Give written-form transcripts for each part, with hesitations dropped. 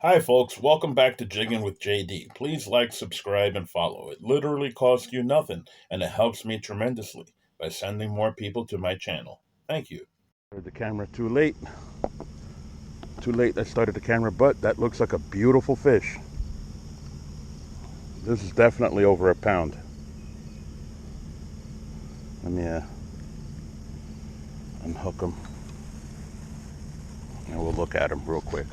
Hi, folks. Welcome back to Jigging with JD. Please like, subscribe, and follow. It literally costs you nothing, and it helps me tremendously by sending more people to my channel. Thank you. The camera too late. Too late I started the camera, but that looks like a beautiful fish. This is definitely over a pound. Let me unhook him and we'll look at him real quick.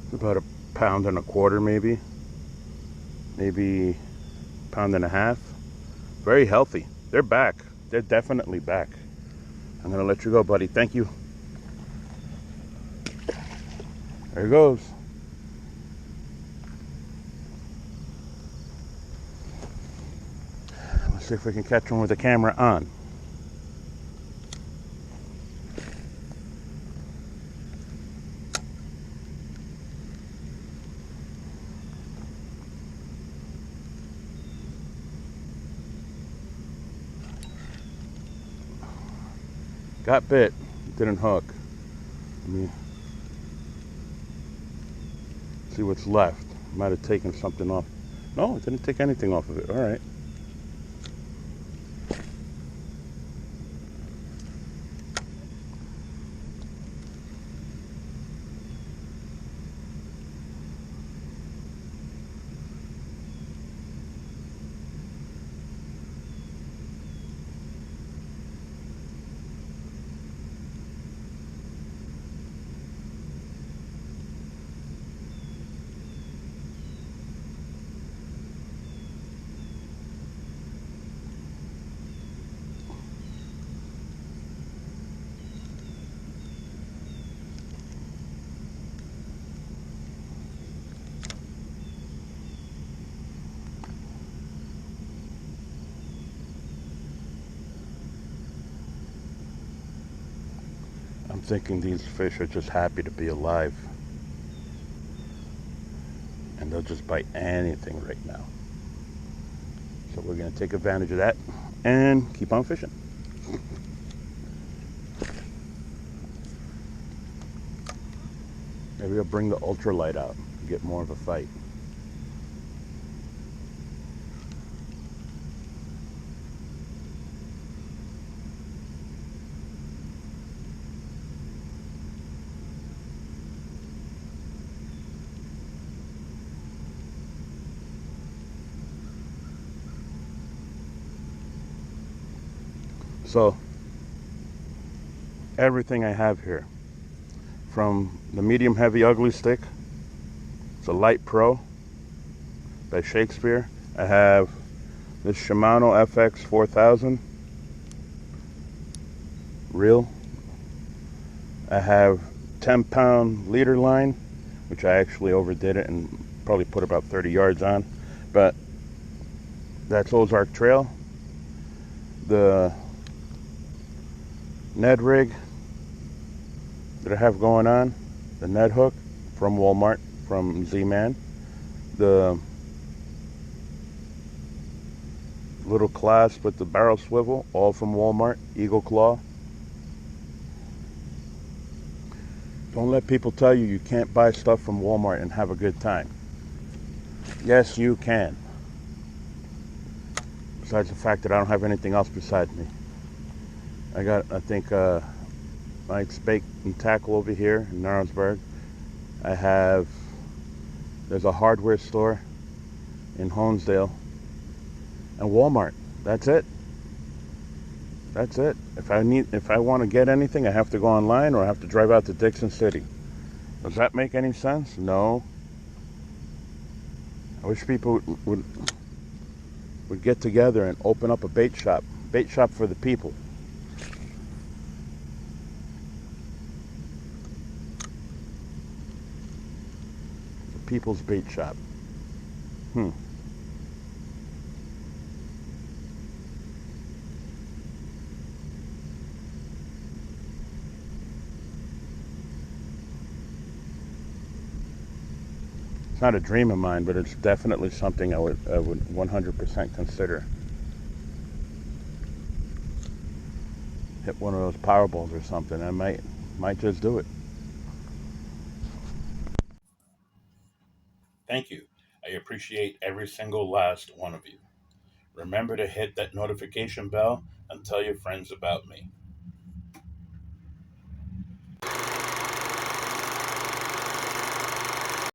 It's about a pound and a quarter, maybe pound and a half. Very healthy. They're back. They're definitely back. I'm gonna let you go, buddy. Thank you. There he goes. Let's see if we can catch him with the camera on. Got bit. Didn't hook. Let me see what's left. Might have taken something off. No, it didn't take anything off of it. All right. I'm thinking these fish are just happy to be alive. And they'll just bite anything right now. So we're going to take advantage of that and keep on fishing. Maybe I'll bring the ultralight out and get more of a fight. So everything I have here, from the medium heavy ugly stick, it's a Light Pro by Shakespeare. I have this Shimano FX 4000 reel. I have 10-pound leader line, which I actually overdid it and probably put about 30 yards on, but that's Ozark Trail. The Ned rig that I have going on, the Ned hook from Walmart, from Z-Man, the little clasp with the barrel swivel, all from Walmart, Eagle Claw. Don't let people tell you you can't buy stuff from Walmart and have a good time. Yes, you can. Besides the fact that I don't have anything else beside me. I think, Mike's Bait and Tackle over here in Narrowsburg. There's a hardware store in Honesdale. And Walmart. That's it. That's it. If I want to get anything, I have to go online or I have to drive out to Dixon City. Does that make any sense? No. I wish people would get together and open up a bait shop. Bait shop for the people. The people's bait shop. not a dream of mine, but it's definitely something I would 100% consider. Hit one of those Powerballs or something. I might just do it. Thank you. I appreciate every single last one of you. Remember to hit that notification bell and tell your friends about me.